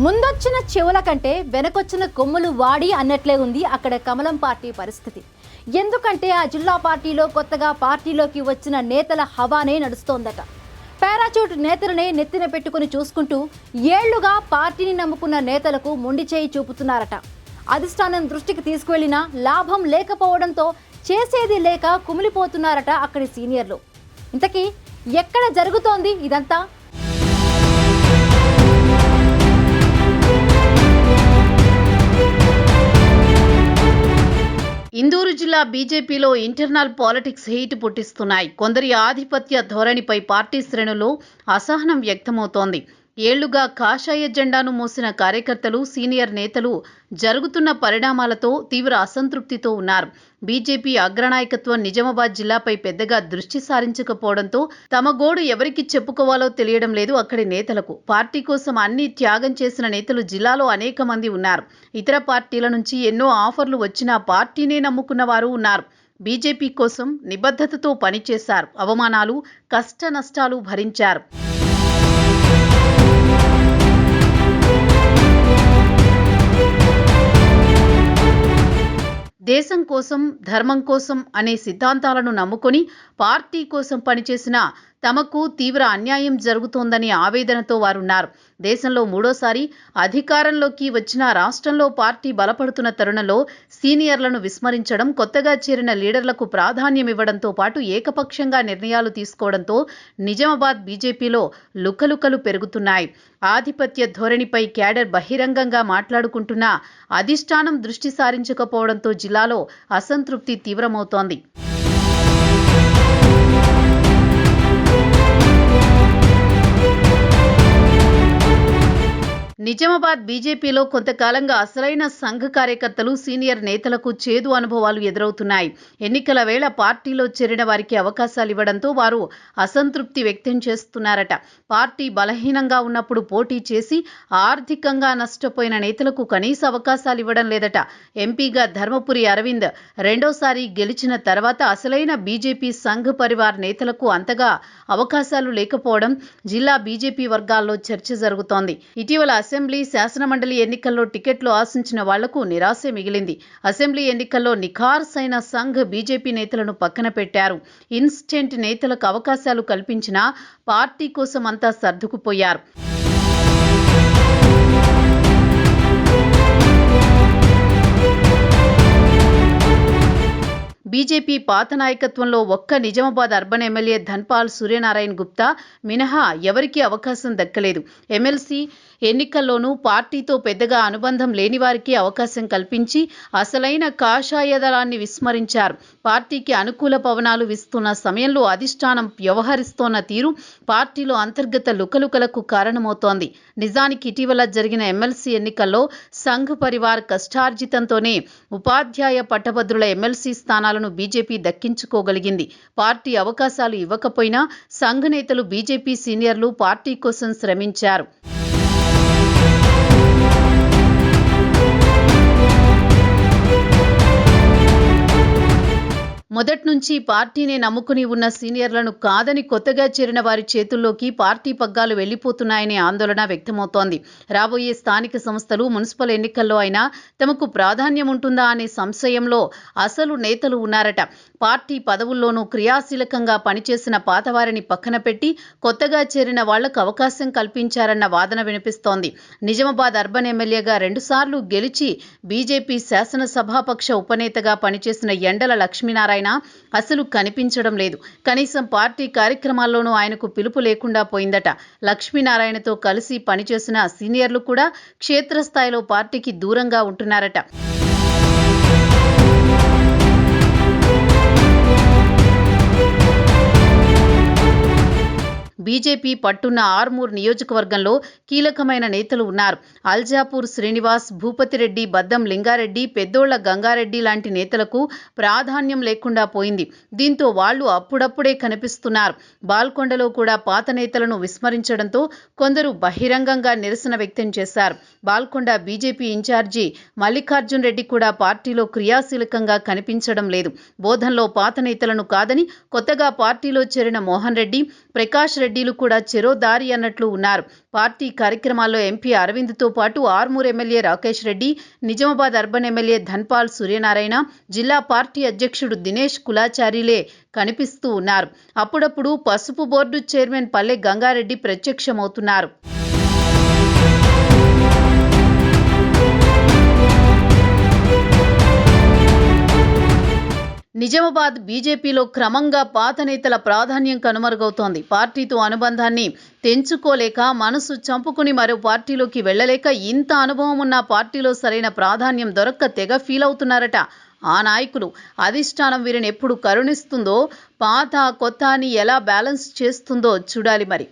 ముందొచ్చిన చెవుల కంటే వెనకొచ్చిన కొమ్ములు వాడి అన్నట్లే ఉంది అక్కడ కమలం పార్టీ పరిస్థితి. ఎందుకంటే ఆ జిల్లా పార్టీలో కొత్తగా పార్టీలోకి వచ్చిన నేతల హవానే నడుస్తోందట. పారాచూట్ నేతలనే నెత్తిన పెట్టుకుని చూసుకుంటూ ఏళ్లుగా పార్టీని నమ్ముకున్న నేతలకు మొండి చేయి చూపుతున్నారట. అధిష్టానం దృష్టికి తీసుకువెళ్లినా లాభం లేకపోవడంతో చేసేది లేక కుమిలిపోతున్నారట అక్కడి సీనియర్లు. ఇంతకీ ఎక్కడ జరుగుతోంది ఇదంతా? ఇందూరు జిల్లా బీజేపీలో ఇంటర్నల్ పాలిటిక్స్ హీట్ పుట్టిస్తున్నాయి. కొందరి ఆధిపత్య ధోరణిపై పార్టీ శ్రేణుల్లో అసహనం వ్యక్తమవుతోంది. ఏళ్లుగా కాషాయ జెండాను మోసిన కార్యకర్తలు, సీనియర్ నేతలు జరుగుతున్న పరిణామాలతో తీవ్ర అసంతృప్తితో ఉన్నారు. బీజేపీ అగ్రనాయకత్వం నిజామాబాద్ జిల్లాపై పెద్దగా దృష్టి సారించకపోవడంతో తమ గోడు ఎవరికి చెప్పుకోవాలో తెలియడం లేదు అక్కడి నేతలకు. పార్టీ కోసం అన్ని త్యాగం చేసిన నేతలు జిల్లాలో అనేక మంది ఉన్నారు. ఇతర పార్టీల నుంచి ఎన్నో ఆఫర్లు వచ్చినా పార్టీనే నమ్ముకున్న వారు ఉన్నారు. బీజేపీ కోసం నిబద్ధతతో పనిచేశారు. అవమానాలు, కష్ట నష్టాలు భరించారు. దేశం కోసం, ధర్మం కోసం అనే సిద్ధాంతాలను నమ్ముకొని పార్టీ కోసం పనిచేసిన తమకు తీవ్ర అన్యాయం జరుగుతోందని ఆవేదనతో వారున్నారు. దేశంలో మూడోసారి అధికారంలోకి వచ్చిన రాష్ట్రంలో పార్టీ బలపడుతున్న తరుణంలో సీనియర్లను విస్మరించడం, కొత్తగా చేరిన లీడర్లకు ప్రాధాన్యం ఇవ్వడంతో పాటు ఏకపక్షంగా నిర్ణయాలు తీసుకోవడంతో నిజామాబాద్ బీజేపీలో లుకలుకలు పెరుగుతున్నాయి. ఆధిపత్య ధోరణిపై క్యాడర్ బహిరంగంగా మాట్లాడుకుంటున్నా అధిష్టానం దృష్టి సారించకపోవడంతో జిల్లాలో అసంతృప్తి తీవ్రమవుతోంది. నిజామాబాద్ బీజేపీలో కొంతకాలంగా అసలైన సంఘ కార్యకర్తలు, సీనియర్ నేతలకు చేదు అనుభవాలు ఎదురవుతున్నాయి. ఎన్నికల వేళ పార్టీలో చేరిన వారికి అవకాశాలు ఇవ్వడంతో వారు అసంతృప్తి వ్యక్తం చేస్తున్నారట. పార్టీ బలహీనంగా ఉన్నప్పుడు పోటీ చేసి ఆర్థికంగా నష్టపోయిన నేతలకు కనీస అవకాశాలు ఇవ్వడం లేదట. ఎంపీగా ధర్మపురి అరవింద్ రెండోసారి గెలిచిన తర్వాత అసలైన బీజేపీ సంఘ్ పరివార్ నేతలకు అంతగా అవకాశాలు లేకపోవడం జిల్లా బీజేపీ వర్గాల్లో చర్చ జరుగుతోంది. ఇటీవల అసెంబ్లీ, శాసనమండలి ఎన్నికల్లో టికెట్లు ఆశించిన వాళ్లకు నిరాశే మిగిలింది. అసెంబ్లీ ఎన్నికల్లో నిఖార్సైన సంఘ్ బీజేపీ నేతలను పక్కన పెట్టారు. ఇన్స్టెంట్ నేతలకు అవకాశాలు కల్పించినా పార్టీ కోసం అంతా సర్దుకుపోయారు. బీజేపీ పాత నాయకత్వంలో ఒక్క నిజామాబాద్ అర్బన్ ఎమ్మెల్యే ధన్పాల్ సూర్యనారాయణ గుప్తా మినహా ఎవరికీ అవకాశం దక్కలేదు. ఎమ్మెల్సీ ఎన్నికల్లోనూ పార్టీతో పెద్దగా అనుబంధం లేని వారికి అవకాశం కల్పించి అసలైన కాషాయ దళాన్ని విస్మరించారు. పార్టీకి అనుకూల పవనాలు వీస్తున్న సమయంలో అధిష్టానం వ్యవహరిస్తోన్న తీరు పార్టీలో అంతర్గత లుకలుకలకు కారణమవుతోంది. నిజానికి ఇటీవల జరిగిన ఎమ్మెల్సీ ఎన్నికల్లో సంఘ్ పరివార్ కష్టార్జితంతోనే ఉపాధ్యాయ పట్టభద్రుల ఎమ్మెల్సీ స్థానాలను బీజేపీ దక్కించుకోగలిగింది. పార్టీ అవకాశాలు ఇవ్వకపోయినా సంఘ్ నేతలు, బీజేపీ సీనియర్లు పార్టీ కోసం శ్రమించారు. మొదట్నుంచి పార్టీని నమ్ముకుని ఉన్న సీనియర్లను కాదని కొత్తగా చేరిన వారి చేతుల్లోకి పార్టీ పగ్గాలు వెళ్లిపోతున్నాయనే ఆందోళన వ్యక్తమవుతోంది. రాబోయే స్థానిక సంస్థలు, మున్సిపల్ ఎన్నికల్లో అయినా తమకు ప్రాధాన్యం ఉంటుందా అనే సంశయంలో అసలు నేతలు ఉన్నారట. పార్టీ పదవుల్లోనూ క్రియాశీలకంగా పనిచేసిన పాతవారిని పక్కన పెట్టి కొత్తగా చేరిన వాళ్లకు అవకాశం కల్పించారన్న వాదన వినిపిస్తోంది. నిజామాబాద్ అర్బన్ ఎమ్మెల్యేగా 2 సార్లు గెలిచి బీజేపీ శాసనసభాపక్ష ఉపనేతగా పనిచేసిన ఎండల లక్ష్మీనారాయణ అసలు కనిపించడం లేదు. కనీసం పార్టీ కార్యక్రమాల్లోనూ ఆయనకు పిలుపు లేకుండా పోయిందట. లక్ష్మీనారాయణతో కలిసి పనిచేసిన సీనియర్లు కూడా క్షేత్రస్థాయిలో పార్టీకి దూరంగా ఉంటున్నారట. బీజేపీ పట్టున్న ఆర్మూర్ నియోజకవర్గంలో కీలకమైన నేతలు ఉన్నారు. అల్జాపూర్ శ్రీనివాస్, భూపతిరెడ్డి, బద్దం లింగారెడ్డి, పెద్దోళ్ల గంగారెడ్డి లాంటి నేతలకు ప్రాధాన్యం లేకుండా పోయింది. దీంతో వాళ్లు అప్పుడప్పుడే కనిపిస్తున్నారు. బాల్కొండలో కూడా పాత నేతలను విస్మరించడంతో కొందరు బహిరంగంగా నిరసన వ్యక్తం చేశారు. బాల్కొండ బీజేపీ ఇన్ఛార్జి మల్లికార్జున్ రెడ్డి కూడా పార్టీలో క్రియాశీలకంగా కనిపించడం లేదు. బోధన్లో పాత నేతలను కాదని కొత్తగా పార్టీలో చేరిన మోహన్ రెడ్డి, ప్రకాష్ రెడ్డి రెడ్డిలు కూడా చెరో దారి అన్నట్లు ఉన్నారు. పార్టీ కార్యక్రమాల్లో ఎంపీ అరవింద్తో పాటు Armoor MLA Rakesh Reddy, Nizamabad urban MLA Dhanpal Suryanarayana, జిల్లా పార్టీ అధ్యక్షుడు దినేష్ కులాచారిలే కనిపిస్తూ ఉన్నారు. అప్పుడప్పుడు పసుపు బోర్డు చైర్మన్ పల్లె గంగారెడ్డి ప్రత్యక్షమవుతున్నారు. నిజామాబాద్ బీజేపీలో క్రమంగా పాత నేతల ప్రాధాన్యం కనుమరుగవుతోంది. పార్టీతో అనుబంధాన్ని తెంచుకోలేక, మనసు చంపుకుని మరో పార్టీలోకి వెళ్లలేక, ఇంత అనుభవం ఉన్న పార్టీలో సరైన ప్రాధాన్యం దొరక్క తెగ ఫీల్ అవుతున్నారట ఆ నాయకులు. అధిష్టానం వీరిని ఎప్పుడు కరుణిస్తుందో, పాత కొత్త అని ఎలా బ్యాలెన్స్ చేస్తుందో చూడాలి మరి.